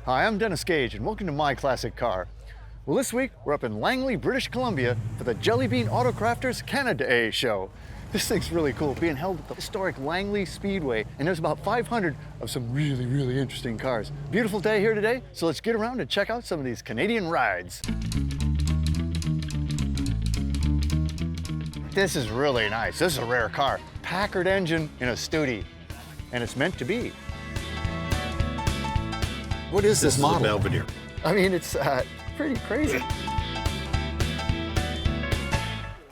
Hi, I'm Dennis Gage, and welcome to My Classic Car. Well, this week, we're up in Langley, British Columbia for the Jellybean AutoCrafters Canada show. This thing's really cool, being held at the historic Langley Speedway, and there's about 500 of some really, really interesting cars. Beautiful day here today, so let's get around and check out some of these Canadian rides. This is really nice. This is a rare car. Packard engine in a Studi, and it's meant to be. What is this model? This is a Belvedere. I mean, it's pretty crazy.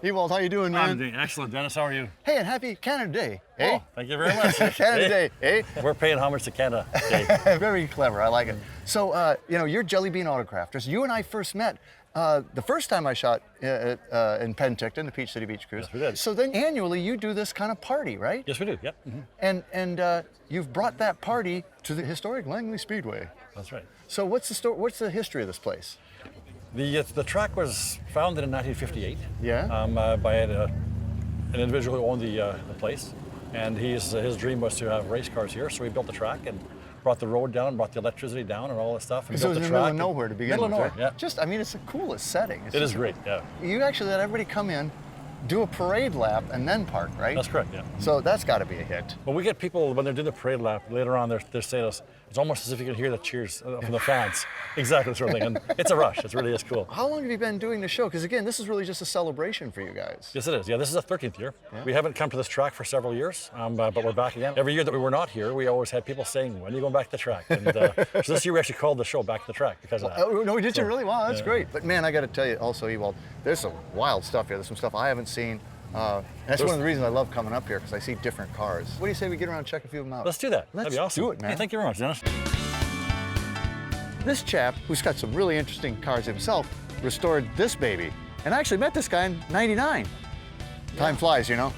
Ewald, how you doing, man? I'm doing excellent, Dennis. How are you? Hey, and happy Canada Day, eh? Oh, thank you very much. Canada Day, eh? We're paying homage to Canada Day. Very clever, I like it. So, you know, you're Jellybean AutoCrafters. You and I first met the first time I shot in Penticton, the Peach City Beach Cruise. Yes, we did. So then annually you do this kind of party, right? Yes, we do, yep. Mm-hmm. And you've brought that party to the historic Langley Speedway. That's right. So what's the history of this place? The track was founded in 1958 by an individual who owned the place. And his dream was to have race cars here, so we built the track and brought the road down, brought the electricity down and all that stuff. And So built it's the in the middle track. of nowhere to begin Middle with, of nowhere, right? yeah. Just, I mean, it's the coolest setting. It is great, yeah. You actually let everybody come in, do a parade lap, and then park, right? That's correct, yeah. So that's got to be a hit. When we get people, when they're doing the parade lap, later on they're saying to us, it's almost as if you can hear the cheers from the fans. Exactly, sort of thing. And it's a rush. It really is cool. How long have you been doing the show? Because again, this is really just a celebration for you guys. Yes, it is. Yeah, this is the 13th year. Yeah. We haven't come to this track for several years, but we're back again. Every year that we were not here, we always had people saying, when are you going back to the track? And so this year we actually called the show Back to the Track because of that. Oh, no, did you really? Wow, that's great. But man, I got to tell you also, Ewald, there's some wild stuff here. There's some stuff I haven't seen. And that's one of the reasons I love coming up here, because I see different cars. What do you say we get around and check a few of them out? Let's do that. Let's That'd be awesome. do it, man. Hey, thank you very much, Dennis. This chap, who's got some really interesting cars himself, restored this baby. And I actually met this guy in '99. Time flies, you know?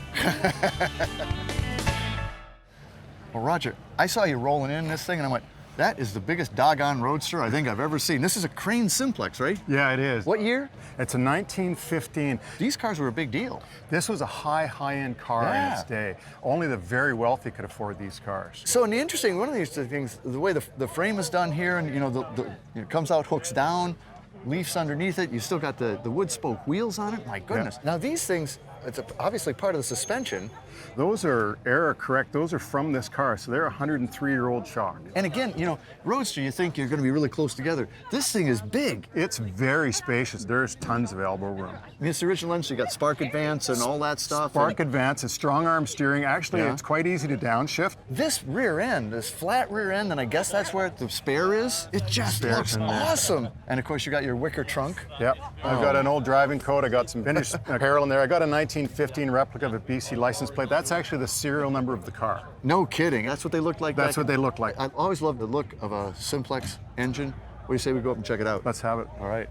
Well, Roger, I saw you rolling in this thing and I went, that is the biggest doggone roadster I think I've ever seen. This is a Crane Simplex, right? Yeah, it is. What year? It's a 1915. These cars were a big deal. This was a high-end car in its day. Only the very wealthy could afford these cars. So, and the interesting, one of these things, the way the frame is done here, and you know, it comes out, hooks down, leafs underneath it. You still got the wood spoke wheels on it. My goodness. Yeah. Now these things, it's obviously part of the suspension. Those are error correct. Those are from this car, so they're a 103-year-old shock. And again, you know, Roadster, you think you're going to be really close together. This thing is big. It's very spacious. There's tons of elbow room. I mean, it's the original engine, so you got spark advance and all that stuff. Spark advance, it's strong arm steering. Actually, it's quite easy to downshift. This rear end, this flat rear end, and I guess that's where the spare is. It just looks awesome. And of course, you got your wicker trunk. Yep. I've got an old driving coat. I got some vintage apparel in there. I got a 1915 replica of a BC license plate. That's actually the serial number of the car. No kidding. That's what they look like. That's what they look like. I've always loved the look of a Simplex engine. What do you say we go up and check it out? Let's have it. All right.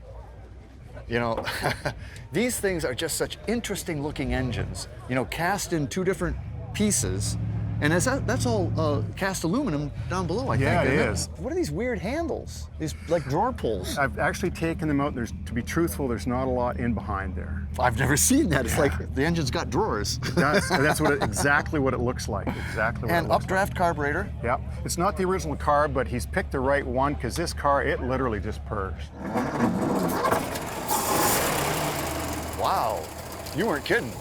You know, these things are just such interesting looking engines. You know, cast in two different pieces. And that's all cast aluminum down below, I think. Yeah, it is. What are these weird handles? These like drawer pulls. I've actually taken them out. To be truthful, there's not a lot in behind there. I've never seen that. It's like the engine's got drawers. That's exactly what it looks like. Exactly what And it looks updraft carburetor. Yep. It's not the original car, but he's picked the right one because this car, it literally just purrs. Wow. You weren't kidding.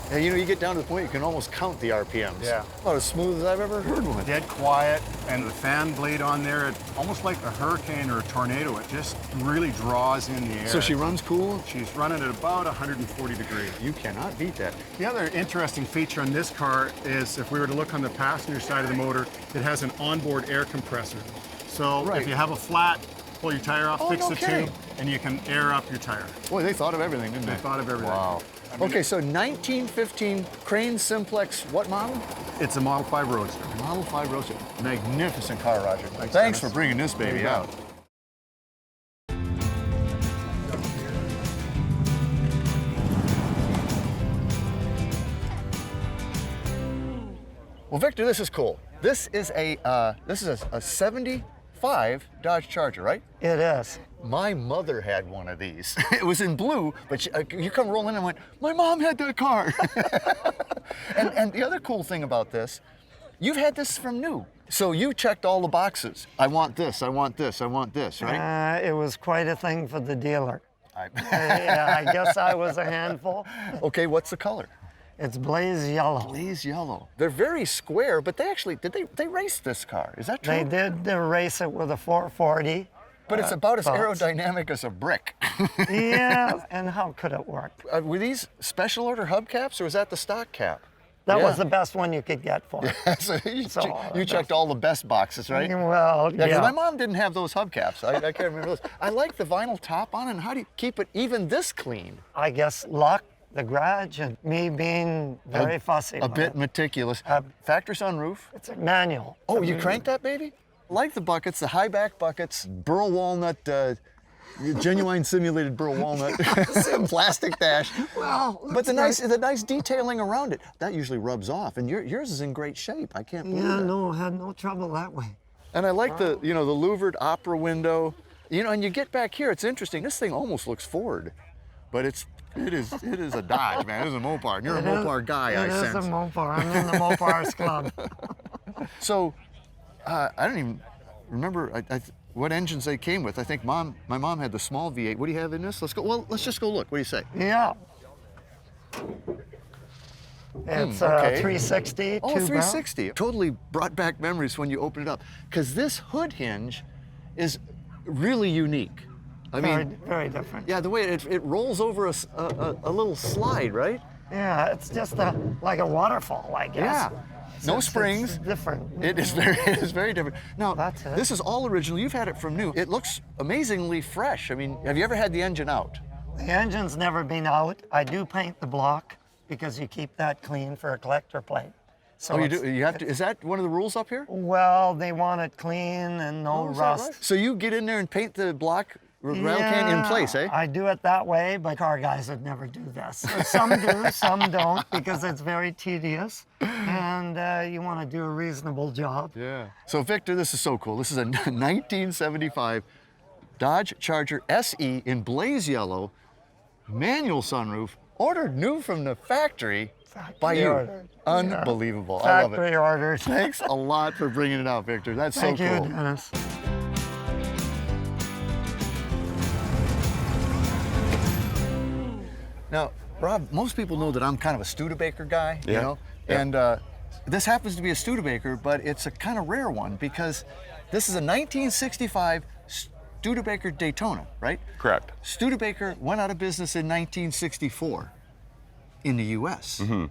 And you know, you get down to the point you can almost count the RPMs. Yeah. About as smooth as I've ever heard one. Dead quiet, and the fan blade on there, it's almost like a hurricane or a tornado. It just really draws in the air. So she runs cool? She's running at about 140 degrees. You cannot beat that. The other interesting feature on this car is if we were to look on the passenger side of the motor, it has an onboard air compressor. So if you have a flat, pull your tire off, fix the tube, and you can air up your tire. Boy, they thought of everything, didn't they? They thought of everything. Wow. Okay, so 1915 Crane Simplex, what model? It's a Model 5 Roadster. Model 5 Roadster. Magnificent car, Roger. Thanks for bringing this baby out. Well, Victor, this is cool. This is a 75 Dodge Charger, right? It is. My mother had one of these. It was in blue, but you come rolling in and went, my mom had that car. and the other cool thing about this, you've had this from new. So you checked all the boxes. I want this, I want this, I want this, right? It was quite a thing for the dealer. Yeah, I guess I was a handful. Okay, what's the color? It's blaze yellow. Blaze yellow. They're very square, but they actually, they raced this car? Is that true? They did race it with a 440. But it's about as aerodynamic as a brick. Yeah, and how could it work? Were these special order hubcaps, or was that the stock cap? That was the best one you could get for it. So you checked all the best boxes, right? Well, yeah. Because my mom didn't have those hubcaps. I can't remember those. I like the vinyl top on it. And how do you keep it even this clean? I guess luck, the garage, and me being very fussy. A bit meticulous. Factory sunroof. It's a manual. Oh, you cranked that baby? I like the buckets, the high back buckets, burl walnut, genuine simulated burl walnut, plastic dash. Well, but the nice detailing around it, that usually rubs off. And yours is in great shape. I can't believe Yeah, that. no, had no trouble that way. And I like the louvered opera window. And you get back here, it's interesting. This thing almost looks Ford, but it is a Dodge, man. It is a Mopar. And you're a Mopar guy, I sense. It is a Mopar. I'm in the Mopars Club. So, I don't even remember what engines they came with. I think my mom had the small V8. What do you have in this? Let's go. Well, let's just go look. What do you say? Yeah. It's okay. 360. Oh, 360. Totally brought back memories when you open it up. Because this hood hinge is really unique. I mean, very different. Yeah, the way it rolls over a little slide, right? Yeah, it's just like a waterfall, I guess. Yeah. No springs. It's different. It is very different. Now, this is all original. You've had it from new. It looks amazingly fresh. I mean, have you ever had the engine out? The engine's never been out. I do paint the block because you keep that clean for a collector plate. So you do. You have to. Is that one of the rules up here? Well, they want it clean and no rust. Right? So you get in there and paint the block rail can in place, eh? I do it that way, but car guys would never do this. Some do, some don't, because it's very tedious, and you want to do a reasonable job. Yeah. So Victor, this is so cool. This is a 1975 Dodge Charger SE in blaze yellow, manual sunroof, ordered new from the factory by you. Ordered. Unbelievable. Yeah. I love it. Factory ordered. Thanks a lot for bringing it out, Victor. That's so cool. Thank you, Dennis. Now, Rob, most people know that I'm kind of a Studebaker guy, you know? Yeah. And this happens to be a Studebaker, but it's a kind of rare one because this is a 1965 Studebaker Daytona, right? Correct. Studebaker went out of business in 1964 in the US. Mm-hmm.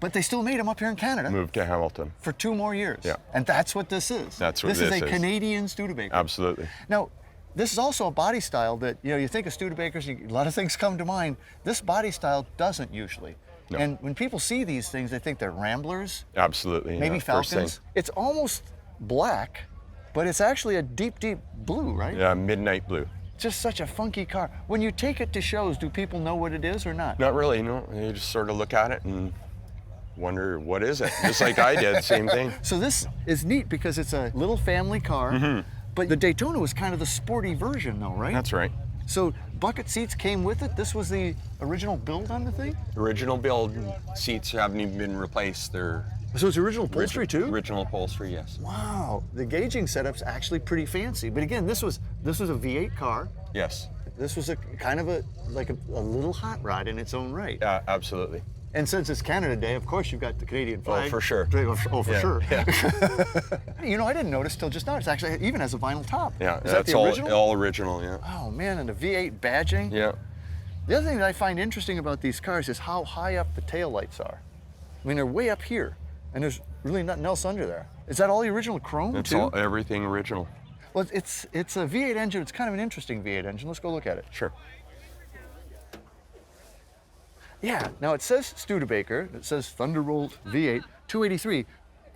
But they still made them up here in Canada. Moved to Hamilton. For 2 more years. Yeah. And that's what this is. That's what this is. This is a Canadian Studebaker. Absolutely. Now, this is also a body style that, you think of Studebakers, a lot of things come to mind. This body style doesn't usually. No. And when people see these things, they think they're Ramblers. Absolutely. Maybe yeah, first Falcons. thing. It's almost black, but it's actually a deep, deep blue, right? Yeah, midnight blue. Just such a funky car. When you take it to shows, do people know what it is or not? Not really, no. You just sort of look at it and wonder, what is it? Just like I did, same thing. So this is neat because it's a little family car. Mm-hmm. But the Daytona was kind of the sporty version though, right? That's right. So bucket seats came with it? This was the original build on the thing? Original build. Seats haven't even been replaced. They're So it's original upholstery too? Original upholstery, yes. Wow, the gauging setup's actually pretty fancy. But again, this was a V8 car. Yes. This was a kind of a little hot rod in its own right. Yeah, absolutely. And since it's Canada Day, of course you've got the Canadian flag. Oh, for sure. Oh, for sure. Yeah. I didn't notice till just now. It's actually even has a vinyl top. Yeah, Is that that's the original? all original, yeah. Oh man, and the V8 badging. Yeah. The other thing that I find interesting about these cars is how high up the taillights are. I mean, they're way up here, and there's really nothing else under there. Is that all the original chrome It's too? everything original. Well, it's a V8 engine. It's kind of an interesting V8 engine. Let's go look at it. Sure. Yeah, now it says Studebaker, it says Thunderbolt V8, 283.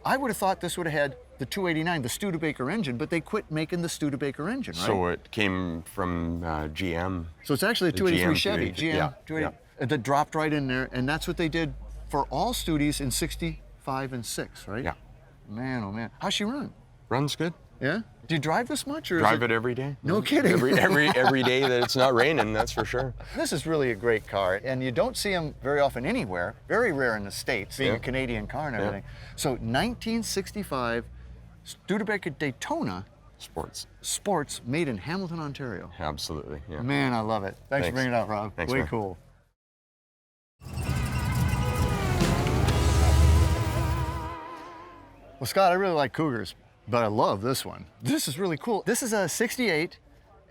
I would have thought this would have had the 289, the Studebaker engine, but they quit making the Studebaker engine, right? So it came from GM. So it's actually a The 283 GM Chevy, 283, GM yeah, 280, that dropped right in there, and that's what they did for all Studies in 65 and 6, right? Yeah. Man, oh man. How's she run? Runs good. Yeah? Do you drive this much? Or Drive it every day. No kidding. Every day that it's not raining, that's for sure. This is really a great car, and you don't see them very often anywhere. Very rare in the States, being Yeah. a Canadian car and everything. So 1965 Studebaker Daytona Sports made in Hamilton, Ontario. Absolutely, yeah. Man, I love it. Thanks for bringing it out, Rob. Thanks, Way man. cool. Well, Scott, I really like Cougars, but I love this one. This is really cool. This is a 68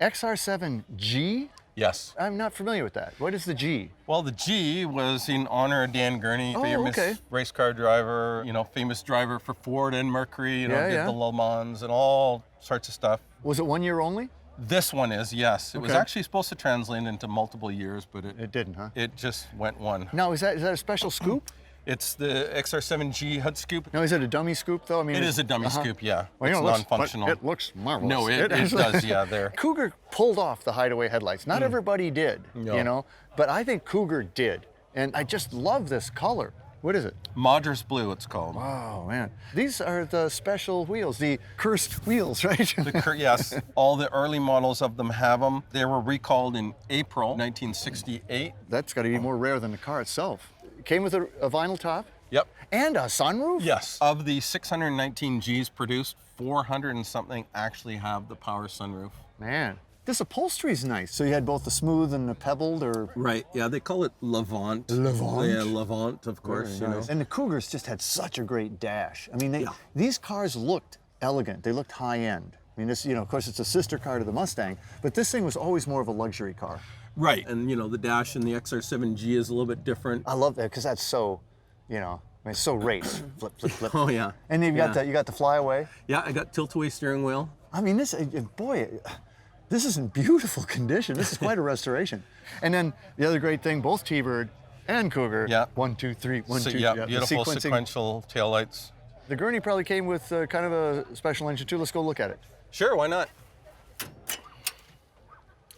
XR7-G. Yes. I'm not familiar with that. What is the G? Well, the G was in honor of Dan Gurney, famous okay. race car driver, famous driver for Ford and Mercury, did the Le Mans and all sorts of stuff. Was it 1 year only? This one is, yes. It was Okay. actually supposed to translate into multiple years, but It didn't, huh? it just went one. Now, is that a special scoop? It's the XR7G hood scoop. No, is it a dummy scoop though? I mean, It is a dummy scoop, yeah. Well, It's it looks- non-functional. but It looks marvelous. No, it does, yeah, there. Cougar pulled off the hideaway headlights. Not everybody did, No. but I think Cougar did. And I just love this color. What is it? Madras Blue, it's called. Oh, man. These are the special wheels, the cursed wheels, right? Yes, all the early models of them have them. They were recalled in April 1968. That's got to be more rare than the car itself. It came with a vinyl top Yep. and a sunroof? Yes. Of the 619 Gs produced, 400 and something actually have the power sunroof. Man, this upholstery is nice. So you had both the smooth and the pebbled, or? Right, yeah, they call it Levant. Levant? Yeah, Levant, of course. Very nice. And the Cougars just had such a great dash. I mean, these cars looked elegant. They looked high-end. I mean, this, of course, it's a sister car to the Mustang, but this thing was always more of a luxury car. Right, and the dash in the XR7G is a little bit different. I love that because that's so, it's so race. Flip, flip, flip. Oh yeah. And then you got the flyaway. Yeah, I got tilt-away steering wheel. I mean, this is in beautiful condition. This is quite a restoration. And then the other great thing, both T-Bird and Cougar. Yeah. 1, 2, 3, 1, 2. Yeah, the beautiful sequencing. sequential taillights. The Gurney probably came with kind of a special engine too. Let's go look at it. Sure, why not?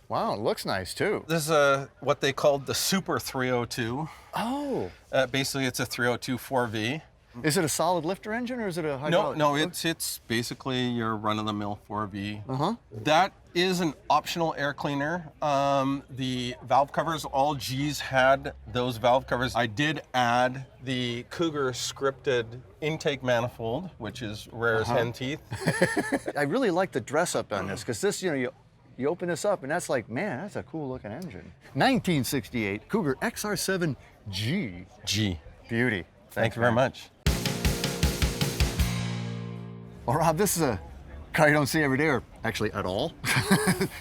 Wow, it looks nice too. This is what they called the Super 302. Oh. Basically, it's a 302 4V. Is it a solid lifter engine or is it a hydraulic? No, it's basically your run-of-the-mill 4V. Uh-huh. That is an optional air cleaner. The valve covers, all Gs had those valve covers. I did add the Cougar scripted intake manifold, which is rare as hen teeth. I really like the dress up on this because this, you open this up and that's like, man, that's a cool looking engine. 1968 Cougar XR7-G. G. Beauty. Thank you very much. Well, Rob, this is a car you don't see every day, or actually at all.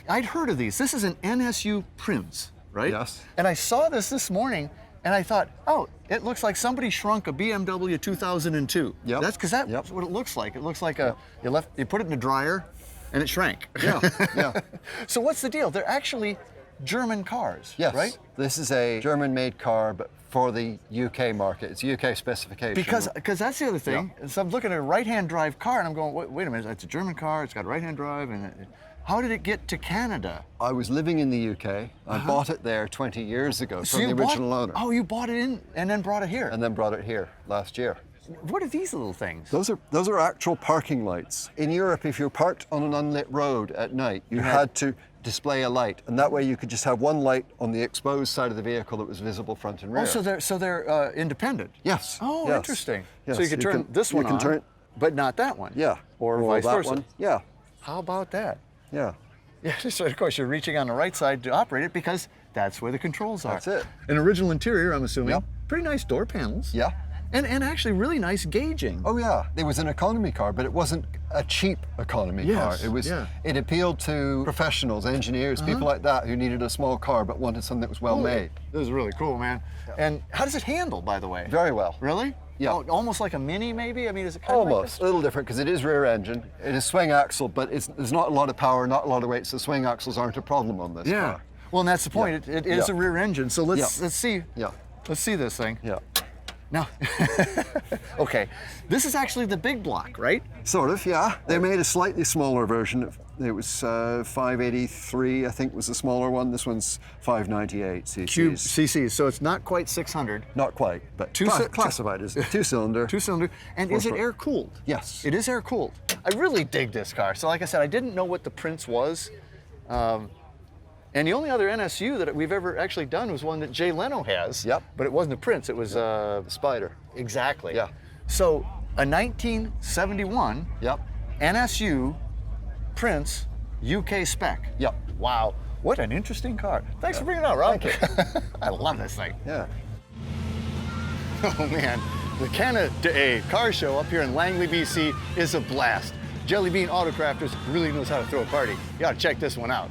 I'd heard of these. This is an NSU Prinz, right? Yes. And I saw this morning, and I thought, oh, it looks like somebody shrunk a BMW 2002. Yep. That's because that's what it looks like. It looks like you put it in the dryer, and it shrank. Yeah, yeah. So what's the deal? They're actually German cars, Yes, right? This is a German-made car, but for the UK market. It's UK specification. Because that's the other thing. So I'm looking at a right-hand drive car, and I'm going, wait a minute, it's a German car, it's got a right-hand drive, and how did it get to Canada? I was living in the UK. I bought it there 20 years ago from the original owner. Oh, you bought it in and then brought it here. And then brought it here last year. What are these little things? Those are actual parking lights. In Europe, if you're parked on an unlit road at night, you had to display a light, and that way you could just have one light on the exposed side of the vehicle that was visible front and rear. Oh, so they're independent. Yes. Oh, yes. interesting. Yes. So you could turn this one on, but not that one. Yeah. Or Well, vice that versa. one. Yeah. How about that? Yeah. Yeah. So of course you're reaching on the right side to operate it because that's where the controls are. That's it. An original interior, I'm assuming. Yep. Pretty nice door panels. Yeah. And actually really nice gauging. Oh yeah, it was an economy car, but it wasn't a cheap economy car. It was. yeah. It appealed to professionals, engineers, people like that who needed a small car but wanted something that was well made. This is really cool, man. And how does it handle, by the way? Very well. Really? Yeah. Oh, almost like a Mini, maybe? I mean, is it kind of like Almost this? a little different because it is rear engine. It is swing axle, but there's not a lot of power, not a lot of weight, so swing axles aren't a problem on this Yeah. car. Well, and that's the point. It is a rear engine. So let's see. Yeah. Let's see this thing. Yeah. Now, okay, this is actually the big block, right? Sort of, yeah. They made a slightly smaller version. It was 583, I think, was the smaller one. This one's 598 cc's. Cube CCs, so it's not quite 600. Not quite, but classified as two-cylinder. Two-cylinder. And is it air-cooled? Yes. It is air-cooled. I really dig this car. So like I said, I didn't know what the Prinz was. And the only other NSU that we've ever actually done was one that Jay Leno has. Yep. But it wasn't a Prinz, it was Spider. Exactly. Yeah. So a 1971 Yep. NSU Prinz UK spec. Yep. Wow, what an interesting car. Thanks for bringing it out, Rob. Thank you. I love this thing. Yeah. Oh man, the Canada A car show up here in Langley, BC is a blast. Jellybean AutoCrafters really knows how to throw a party. You gotta check this one out.